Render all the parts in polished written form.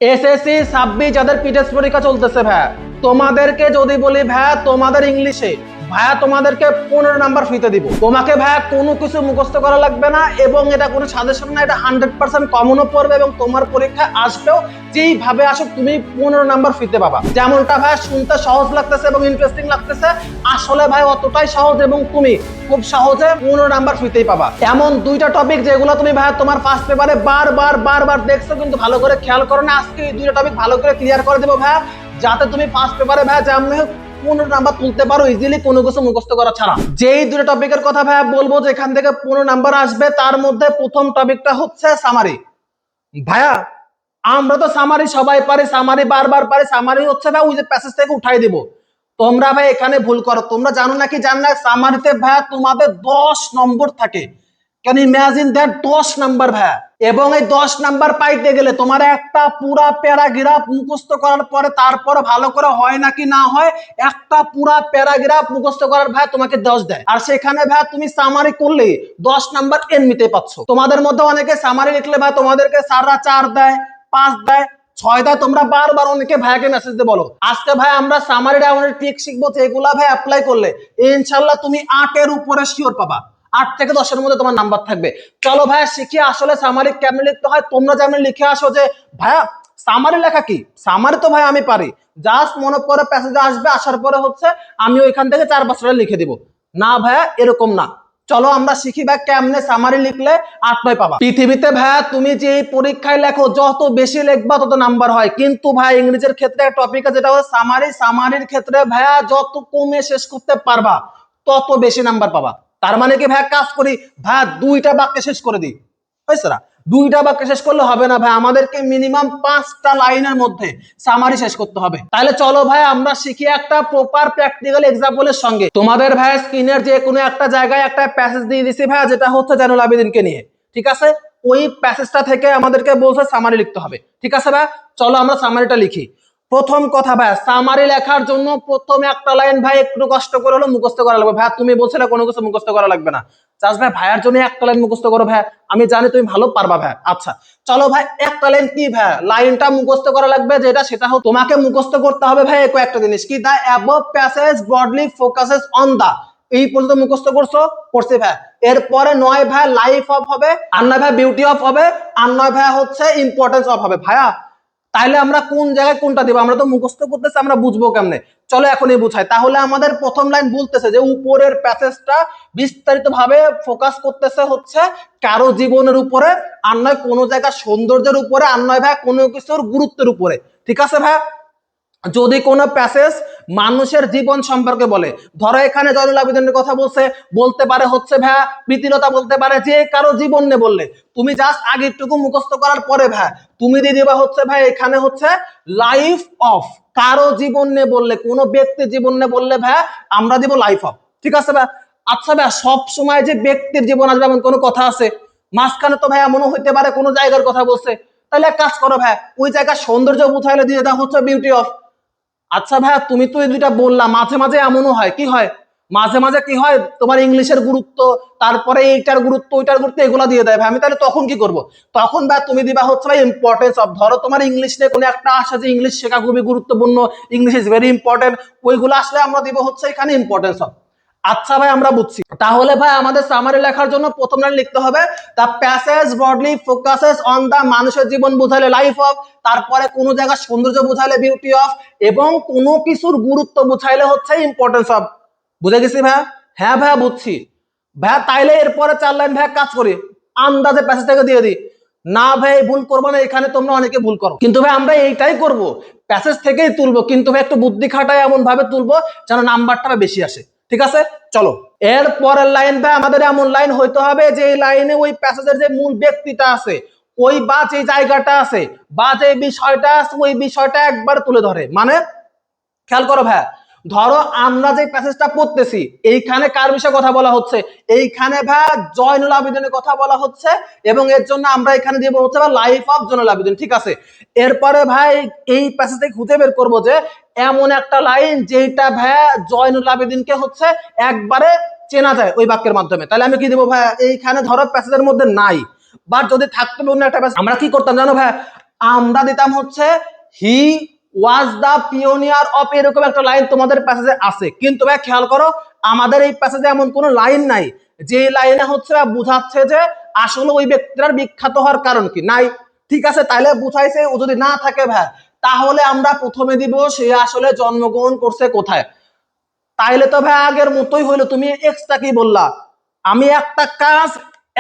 SSC 26 যাদের পিটেস্ট পরীক্ষা চলতেছে ভাইয়া, তোমাদেরকে যদি বলি ভাইয়া তোমাদের ইংলিশে ভাইয়া তোমাদেরকে 15 নাম্বার ফ্রিতে দিব। তোমাকে ভাইয়া কোনো কিছু মুখস্থ করা লাগবে না এবং এটা কোনো সাজেশন না, এটা 100% কমনও পড়বে এবং তোমার পরীক্ষা আসবেও যেইভাবে আসো তুমি 15 নাম্বার ফ্রিতে পাবা। যেমনটা ভাইয়া শুনতে সহজ লাগতেছে এবং ইন্টারেস্টিং লাগতেছে, আসলে ভাই অতটাই সহজ এবং তুমি খুব সহজে 15 নাম্বার ফ্রিতেই পাবা। এমন দুইটা টপিক যেগুলো তুমি ভাইয়া তোমার ফার্স্ট পেপারে বারবার দেখছো কিন্তু ভালো করে খেয়াল করো না, আজকে এই দুইটা টপিক ভালো করে ক্লিয়ার করে দেবো ভাইয়া, যাতে তুমি ফার্স্ট পেপারে ভাইয়া যেমন 15 নাম্বার তুলতে পারো ইজিলি, কোনো কিছু মুখস্থ করা ছাড়া। যেই দুটো টপিকের কথা ভাইয়া বলবো যেখান থেকে 15 নাম্বার আসবে, তার মধ্যে প্রথম টপিকটা হচ্ছে সামারি। ভাইয়া আমরা তো সামারি সবাই পারি, সামারি বারবার পারি, সামারি হচ্ছে ভাই ওই যে প্যাসেজ থেকে উঠাই দিব। তোমরা ভাই এখানে ভুল করো, তোমরা জানো নাকি জানো না সামারিতে ভাইয়া তোমাদের 10 নম্বর থাকে। ক্যান ইমাজিন দ্যাট 10 নাম্বার ভাইয়া, এবং এই 10 নাম্বার পাইতে গেলে তোমার একটা পুরা প্যারাগ্রাফ মুখস্থ করার পরে তারপর ভালো করে হয় নাকি না হয়, একটা পুরা প্যারাগ্রাফ মুখস্থ করার ভাই তোমাকে 10 দেয়। আর সেখানে ভাই তুমি সামারি করলে 10 নাম্বার এমনিতে পাচ্ছ। তোমাদের মধ্যে অনেকে সামারি লিখলে ভাই তোমাদেরকে স্যাররা 4 দেয়, 5 দেয়, 6 দেয়, তোমরা বারবার অনেকে ভাইকে মেসেজ দিয়ে বলো। আজকে ভাই আমরা সামারি ডাউনের ট্রিক শিখবো যেগুলা ভাই অ্যাপ্লাই করলে ইনশাআল্লাহ তুমি 8 এর উপরে শিওর পাবা। 8 থেকে 10 এর মধ্যে তোমার নাম্বার থাকবে। চলো ভাইয়া শিখি আসলে সামারি কেমনে লিখতে হয়। তোমরা যেমন লিখে আসো যে ভাইয়া সামারি লেখা কি, সামারি তো ভাই আমি পারি, জাস্ট মনে পড়ে প্যাসেজে আসবে, আসার পরে হচ্ছে আমি ওইখান থেকে 4-5টা লিখে দিব। না ভাইয়া এরকম না, চলো আমরা শিখি ভাই কেমনে সামারি লিখলে 8-9 পাবা। পৃথিবীতে ভাইয়া তুমি যে পরীক্ষায় লেখো যত বেশি লিখবা তত নাম্বার হয়, কিন্তু ভাই ইংরেজির ক্ষেত্রে টপিক যেটা হচ্ছে সামারি, সামারির ক্ষেত্রে ভাইয়া যত কমে শেষ করতে পারবা তত বেশি নাম্বার পাবা। তার মানে কি ভাই কাজ করি ভাই 2টা বাক্যে শেষ করে দিই, হয়েছে না? 2টা বাক্যে শেষ করলে হবে না ভাই, আমাদেরকে মিনিমাম 5টা লাইনের মধ্যে সামারি শেষ করতে হবে। তাহলে চলো ভাই আমরা শিখি একটা প্রপার প্র্যাকটিক্যাল এক্সাম্পলের সঙ্গে। তোমাদের ভাই স্ক্রিনের যে কোনো একটা জায়গায় একটা প্যাসেজ দিয়ে দিছি ভাই, যেটা হচ্ছে জয়নুল আবেদিনকে নিয়ে, ঠিক আছে? ওই প্যাসেজটা থেকে আমাদেরকে বলছে সামারি লিখতে হবে, ঠিক আছে ভাই? চলো আমরা সামারিটা লিখি। প্রথম কথা ভাই, সামারি লেখার জন্য প্রথমে একটা লাইন ভাই একটু কষ্ট করে হলো মুখস্থ করা লাগবে। ভাই তুমি বলছিলে কোনো কিছু মুখস্থ করা লাগবে না, চাস ভাই ভাইয়ার জন্য একটা লাইন মুখস্থ করো ভাই, আমি জানি তুমি ভালো পারবা ভাই। আচ্ছা চলো ভাই একটা লাইন কি ভাই, লাইনটা মুখস্থ করা লাগবে যেটা, সেটা হোক তোমাকে মুখস্থ করতে হবে ভাই একটা জিনিস কি, the above passage broadly focuses on the. এই পর্যন্ত মুখস্থ করছি ভাই। এরপরে 9 ভাই লাইফ অফ হবে, আর 9 ভাই বিউটি অফ হবে, আর 9 ভাই হচ্ছে ইম্পর্টেন্স অফ হবে। ভাইয়া তাইলে আমরা কোন জায়গায় কোনটা দিব, আমরা তো মুখস্থ করতেছি, আমরা বুঝবো কেমনে? চলো এখনই বুঝাই। তাহলে আমাদের প্রথম লাইন বলতেছে যে উপরের প্যাসেজটা বিস্তারিত ভাবে ফোকাস করতেছে হচ্ছে কারো জীবনের উপরে, আর নয় কোনো জায়গার সৌন্দর্যের উপরে, আর নয় ভাই কোনো কিছুর গুরুত্বের উপরে, ঠিক আছে ভাই? যদি কোনো প্যাসেজ মানুষের জীবন সম্পর্কে বলে, ধরো এখানে জয়নুল আবেদিনের কথা বলতে পারে হচ্ছে ভাইয়া প্রীতিলতা, বলতে পারে যে কারো জীবন নিয়ে বললে, তুমি জাস্ট আগেরটুকু মুখস্থ করার পরে ভাই তুমি দিয়ে দিবা হচ্ছে ভাই এখানে হচ্ছে লাইফ অফ। কারো জীবন নিয়ে বললে, কোনো ব্যক্তির জীবন নিয়ে বললে ভাই আমরা দিব লাইফ অফ, ঠিক আছে ভাই? আচ্ছা ভাই সব সময় যে ব্যক্তির জীবন আসবে এমন কোনো কথা আছে? মাঝখানে তো ভাই এমনও হইতে পারে কোনো জায়গার কথা বলছে, তাহলে এক কাজ করো ভাই ওই জায়গার সৌন্দর্য বুঝাইলে দিয়ে দাও হচ্ছে বিউটি অফ। আচ্ছা ভাইয়া তুমি তো এই দুইটা বললাম, মাঝে মাঝে এমনও হয়, কি হয় মাঝে মাঝে কি হয়, তোমার ইংলিশের গুরুত্ব, তারপরে এইটার গুরুত্ব ওইটার গুরুত্ব এগুলো দিয়ে দেয় ভাই, আমি তাহলে তখন কি করব? তখন ভাই তুমি দিবা হচ্ছে ভাই ইম্পর্টেন্স অফ। ধরো তোমার ইংলিশ নিয়ে কোনো একটা আসে যে ইংলিশ শেখা খুবই গুরুত্বপূর্ণ, ইংলিশ ইজ ভেরি ইম্পর্টেন্ট, ওইগুলো আসলে আমরা দিব হচ্ছে এখানে ইম্পর্টেন্স অফ। আচ্ছা ভাই আমরা বুঝছি। তাহলে ভাই আমাদের সামারি লেখার জন্য প্রথম লাইন লিখতে হবে the passage broadly focuses on the, মানুষের জীবন বুঝাইলে লাইফ অফ, তারপরে কোনো জায়গার সৌন্দর্য বুঝাইলে বিউটি অফ, এবং কোনো কিছুর গুরুত্ব বুঝাইলে হচ্ছে ইম্পর্টেন্স অফ। বুঝে গেছি ভাই? হ্যাঁ ভাই বুঝছি ভাই। তাইলে এরপরে 4 লাইন ভাই কাজ করি, আন্দাজে প্যাসেজ থেকে দিয়ে দিই। না ভাই ভুল করবো না, এখানে তোমরা অনেকে ভুল করো, কিন্তু ভাই আমরা এইটাই করব, প্যাসেজ থেকেই তুলবো, কিন্তু ভাই একটু বুদ্ধি খাটায় এমন ভাবে তুলবো যেন নাম্বারটা বেশি আসে, ঠিক আছে? চলো এর পরের লাইন ভাই আমাদের এমন লাইন হইতে হবে যে লাইনে ওই প্যাসেজের যে মূল ব্যক্তিটা আছে, ওই বা যে জায়গাটা আছে বা যে বিষয়টা আছে, ওই বিষয়টা একবার তুলে ধরে। মানে খেয়াল করো ভাই, ধরো আমরা যে প্যাসেজটা পড়তেছি এইখানে কার বিষয়ে কথা বলা হচ্ছে, এইখানে ভাই জয়নুল আবেদিনের কথা বলা হচ্ছে, এবং এর জন্য আমরা এখানে দিব হচ্ছে লাইফ অফ জয়নুল আবেদিন, ঠিক আছে? এরপরে ভাই এই প্যাসেজ থেকে খুঁজে বের করবো যে এমন একটা লাইন যেটা ভাই জয়নুল আবেদিনকে হচ্ছে একবারে চেনা যায় ওই বাক্যের মাধ্যমে। তাহলে আমি কি দিব ভাই, এইখানে ধরো প্যাসেজের মধ্যে নাই, বাট যদি থাকতো অন্য একটা প্যাসেজ, আমরা কি করতাম জানো ভাই, আমরা দিতাম হচ্ছে হি ওয়াজ দা পিওনিয়ার অফ, এরকম একটা লাইন তোমাদের প্যাসেজে আছে। কিন্তু ভাই খেয়াল করো আমাদের এই প্যাসেজে এমন কোনো লাইন নাই যে লাইনে হচ্ছে বুঝাচ্ছে যে আসলে ওই ব্যক্তিটার বিখ্যাত হওয়ার কারণ কি, নাই। ঠিক আছে, তাইলে বুঝাইছে ও যদি না থাকে ভাই তাহলে আমরা প্রথমে দিব সে আসলে জন্মগ্রহণ করছে কোথায়। তাইলে তো ভাই আগের মতোই হইলো, তুমি এক্সট্রা কি বললা। আমি একটা কাজ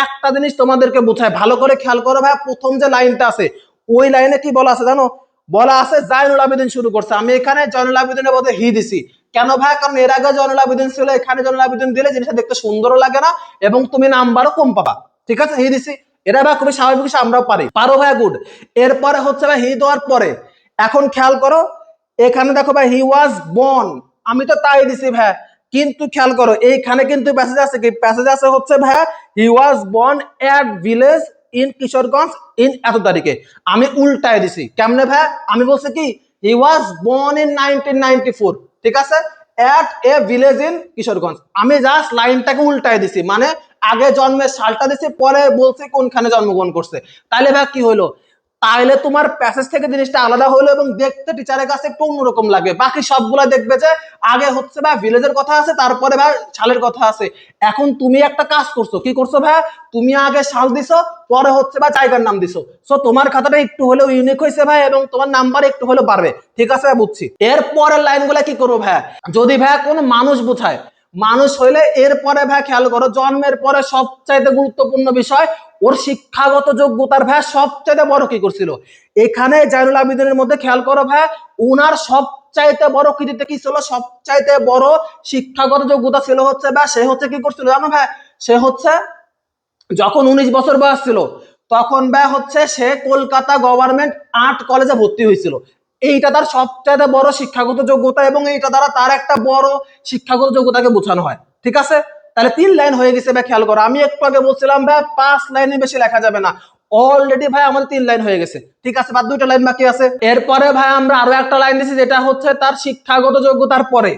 একটা জিনিস তোমাদেরকে বোঝাই, ভালো করে খেয়াল করো ভাই। প্রথম যে লাইনটা আছে ওই লাইনে কি বলা আছে জানো, বলা আছে জাইনুল আবেদিন শুরু করছে। আমি এখানে জয়নুল আবেদিনের বদলে হি দিছি। কেন ভাই, কারণ এর আগে জয়নুল আবেদিন ছিল, এখানে জয়নুল আবেদিন দিলে জিনিসটা দেখতে সুন্দরও লাগে না এবং তুমি নাম্বারও কম পাবা। ঠিক আছে, হি দিছি, এটা ভাই খুবই স্বাভাবিক, আমরাও পারো ভাই, গুড। এরপরে হচ্ছে ভাই হি দেওয়ার পরে এখন খেয়াল করো এখানে দেখো ভাই হি ওয়াজ বর্ন, আমি তো তাই দিছি ভাই। কিন্তু খেয়াল করো এইখানে কিন্তু প্যাসেজ আছে কি, প্যাসেজ আছে হচ্ছে ভাই he was born at village in Kishoreganj in এত তারিখে। আমি উল্টায় দিছি, কেমনে ভাই, আমি বলছি কি হি ওয়াজ বর্ন ইন 1994, ঠিক আছে, এট এ ভিলেজ ইন কিশোরগঞ্জ। আমি জাস্ট লাইনটাকে উল্টায় দিছি, মানে আগে জন্মের সালটা দিছি, পরে বলছি কোনখানে জন্মগ্রহণ করছে। তাইলে ভাই কি হলো, তাইলে তোমার প্যাসেজ থেকে জিনিসটা আলাদা হলো এবং দেখতে টিচারের কাছে একটু অন্যরকম লাগবে। বাকি সবগুলা দেখবে যে আগে হচ্ছে ভাই ভিলেজের কথা আছে, তারপরে ভাই সালের কথা আছে। এখন তুমি একটা কাজ করছো, কি করছো ভাই, তুমি আগে সাল দিছো, পরে হচ্ছে ভাই জায়গার নাম দিছো। সো তোমার খাতাটা একটু হলেও ইউনিক হয়েছে ভাই এবং তোমার নাম্বার একটু হলেও বাড়বে। ঠিক আছে ভাই, বুঝছি। এর পরের লাইনগুলা কি করবো ভাই, যদি ভাই কোনো মানুষ বোঝায়, মানুষ হইলে এরপরে ভাই খেয়াল করো জন্মের পরে সবচাইতে গুরুত্বপূর্ণ বিষয় ওর শিক্ষাগত যোগ্যতার ভাই সবচাইতে বড় কি করছিল। এখানে জাইনুল আবেদিনের মধ্যে খেয়াল করো ভাই উনার সবচাইতে বড় কৃতিত্ব কি ছিল, সবচাইতে বড় শিক্ষাগত যোগ্যতা ছিল হচ্ছে ভাই সে হচ্ছে কি করছিল জানো ভাই, সে হচ্ছে যখন 19 বছর বয়স ছিল তখন ভাই হচ্ছে সে কলকাতা গভর্নমেন্ট আর্ট কলেজে ভর্তি হয়েছিল। এইটা তার সবচাইতে বড় শিক্ষাগত যোগ্যতা এবং এইটা দ্বারা তার একটা বড় শিক্ষাগত যোগ্যতাকে বোঝানো হয়। ঠিক আছে, তাহলে 3 লাইন হয়ে গেছে ভাই, খেয়াল করো। আমি একটু আগে বলছিলাম ভাই 5 লাইনে বেশি লেখা যাবে না, অলরেডি ভাই আমাদের 3 লাইন হয়ে গেছে। ঠিক আছে, বাদ 2টা লাইন বাকি আছে। এরপরে ভাই আমরা আরো একটা লাইন দিছি যেটা হচ্ছে তার শিক্ষাগত যোগ্যতার পরে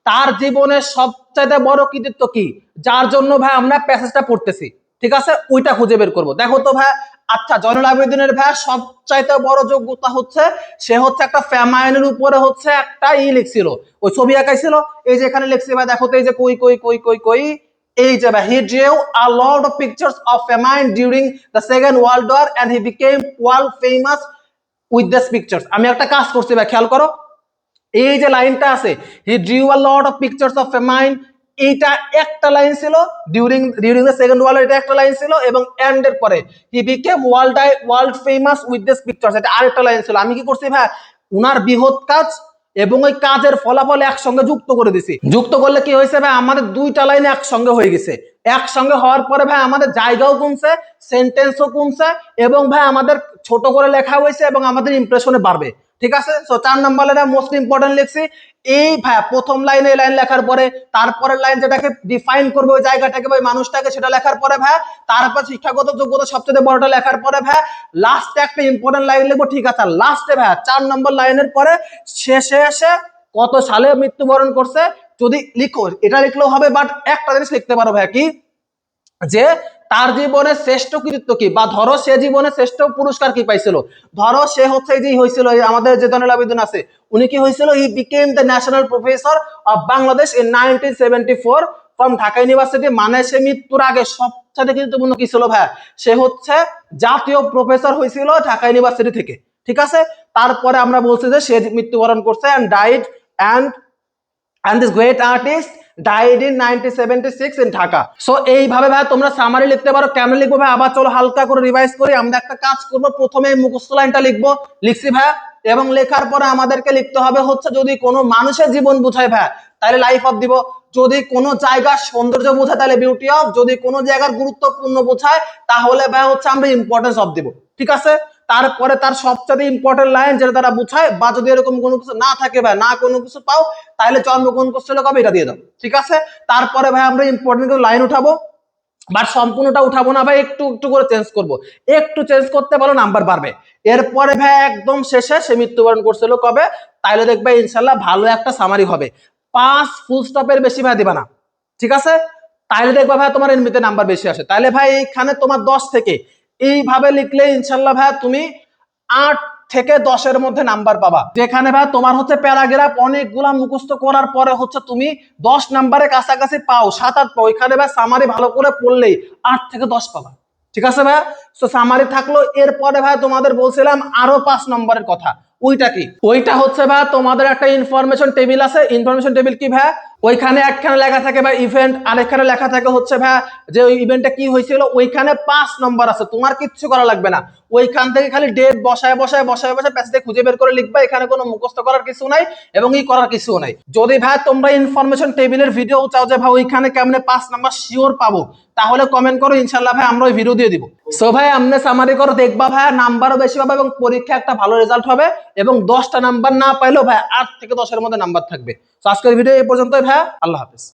তার জীবনের সবচাইতে বড় কৃতিত্ব কি, যার জন্য ভাই আমরা প্যাসেজটা পড়তেছি। ঠিক আছে, ওইটা খুঁজে বের করবো। দেখো তো ভাই, আচ্ছা জয়নুল আবেদিনের ভাই সবচাইতে বড় যোগ্যতা হচ্ছে সে হচ্ছে একটা ফ্যামাইনের উপরে হচ্ছে একটা লিখছিল, ওই ছবি আঁকাইছিল। এই যে এখানে লিখছি ভাই, দেখো তো এই যে কই কই কই কই কই, এই যে ভাই হি drew a lot of pictures of famine during the Second World War and he became world famous with these pictures। আমি একটা কাজ করছি ভাই, খেয়াল করো এই যে লাইনটা আছে হি drew a lot of pictures of famine, এইটা একটা লাইন ছিল। ডিউরিং দ্য সেকেন্ড ওয়ার্ল্ড, এটা একটা লাইন ছিল এবং এন্ড এর পরে he became world famous with this pictures, এটা আরেকটা লাইন ছিল। আমি কি করছি ভাই, উনার বৃহৎ কাজ এবং ওই কাজের ফলাফল একসঙ্গে যুক্ত করে দিছি। যুক্ত করলে কি হয়েছে ভাই, আমাদের 2টা লাইন একসঙ্গে হয়ে গেছে। একসঙ্গে হওয়ার পরে ভাই আমাদের জায়গাও কমছে, সেন্টেন্সও কমছে এবং ভাই আমাদের ছোট করে লেখা হয়েছে এবং আমাদের ইমপ্রেশনে বাড়বে। ঠিক আছে, সো 4 নাম্বার লাইনে মোস্ট ইম্পর্টেন্ট লিখছি। এই ভাই প্রথম লাইনে এই লাইন লেখার পরে তারপরের লাইন যেটাকে ডিফাইন করবে ওই জায়গাটাকে ওই মানুষটাকে, সেটা লেখার পরে ভাই তারপর শিক্ষাগত যোগ্যতা সবচেয়ে বড়টা লেখার পরে ভাই লাস্টে একটা ইম্পর্টেন্ট লাইন লিখবো। ঠিক আছে, লাস্টে ভাই 4 নম্বর লাইনের পরে শেষে এসে কত সালে মৃত্যুবরণ করছে যদি লিখো, এটা লিখলেও হবে। বাট একটা জিনিস লিখতে পারো ভাই, কি যে তার জীবনের শ্রেষ্ঠ কৃতিত্ব কি, বা ধরো সে জীবনের শ্রেষ্ঠ পুরস্কার কি পাইছিল। ধরো সে হচ্ছে যে হয়েছিল আমাদের যে জয়নুল আবেদিন আছে উনি কি হয়েছিল, he became the national professor of Bangladesh in 1974 from Dhaka university. মানে সে মৃত্যুর আগে সবচেয়ে গুরুত্বপূর্ণ কি ছিল ভাই, সে হচ্ছে জাতীয় প্রফেসর হয়েছিল ঢাকা ইউনিভার্সিটি থেকে। ঠিক আছে, তারপরে আমরা বলছি যে সে মৃত্যুবরণ করছে and died and this great artist died in 1976 in Dhaka. So এইভাবে ভাই তোমরা সামারি লিখতে পারো। কেন লিখবো ভাই, আবার চলো হালকা করে রিভাইজ করি। আমরা একটা কাজ করব, প্রথমে মুখস্থ লাইনটা লিখবো, লিখছি ভাই, এবং লেখার পরে আমাদেরকে লিখতে হবে হচ্ছে যদি কোনো মানুষের জীবন বোঝায় ভাই তাহলে লাইফ অফ দিব, যদি কোনো জায়গার সৌন্দর্য বোঝায় তাহলে বিউটি অফ, যদি কোনো জায়গার গুরুত্বপূর্ণ বোঝায় তাহলে ভাই হচ্ছে আমরা ইম্পর্টেন্স অফ দিব। ঠিক আছে, তারপরে তার সবচেয়ে ইম্পর্টেন্ট লাইন যেটা তারা বুঝায়, বা যদি এরকম কোনো কিছু না থাকে ভাই, না কোনো কিছু পাও, তাহলে জন্মগ্রহণ করছিল কবে এটা দিয়ে দাও। ঠিক আছে, তারপরে ভাই আমরা ইম্পর্টেন্ট লাইন উঠাবো, বাট সম্পূর্ণটা উঠাবো না ভাই, একটু একটু করে চেঞ্জ করব। একটু চেঞ্জ করতে পারো নাম্বার বাড়বে। এরপরে ভাই একদম শেষে সে মৃত্যুবরণ করছিল কবে, তাইলে দেখবে ইনশাল্লাহ ভালো একটা সামারি হবে। 5 ফুল স্টপের বেশি ভাই দিবা না। ঠিক আছে, তাইলে দেখবা ভাই তোমার এমনিতে নাম্বার বেশি আসে। তাইলে ভাই এইখানে তোমার 10 থেকে এইভাবে লিখলে ইনশাল্লাহ ভাই তুমি 8 থেকে 10-এর মধ্যে নাম্বার পাবা। যেখানে ভাই তোমার হচ্ছে প্যারাগ্রাফ অনেকগুলা মুখস্থ করার পরে হচ্ছে তুমি 10 নাম্বারের কাছাকাছি পাও, 7-8 পাও, এখানে ভাই সামারি ভালো করে পড়লেই 8 থেকে 10 পাবা। ঠিক আছে ভাই, তো সামারি থাকলো। এরপরে ভাই তোমাদের বলছিলাম আরো 5 নম্বরের কথা। ওইটা কি? ওইটা হচ্ছে ভাই তোমাদের একটা ইনফরমেশন টেবিল আছে। ইনফরমেশন টেবিল কি ভাই? ওইখানে একখানে লেখা থাকে ভাই ইভেন্ট, আর এখানে লেখা থাকে হচ্ছে ভাই যে ওই ইভেন্টটা কি হয়েছিল। ওইখানে 5 নম্বর আছে, তোমার কিচ্ছু করা লাগবে না। ওইখান থেকে খালি ডেট বসায় বসায় বসায় বসায় প্যাসেজে খুঁজে বের করে লিখবা। এখানে কোনো মুখস্থ করার কিছু নাই এবং ই করার কিছু নাই। যদি ভাই তোমরা ইনফরমেশন টেবিলের ভিডিও চাও যে ভাই ওইখানে কেমনে 5 নাম্বার শিওর পাবো, তাহলে কমেন্ট করো, ইনশাল্লাহ ভাই আমরা ওই ভিডিও দিয়ে দিব। সো ভাই আমনে সামারি করো, দেখবা ভাই নাম্বারও বেশি পাবে এবং পরীক্ষা একটা ভালো রেজাল্ট হবে। এবং 10টা নাম্বার না পাইলেও ভাই 8 থেকে 10-এর মধ্যে নাম্বার থাকবে। তো আজকের ভিডিও এই পর্যন্তই ভাই, আল্লাহ হাফেজ।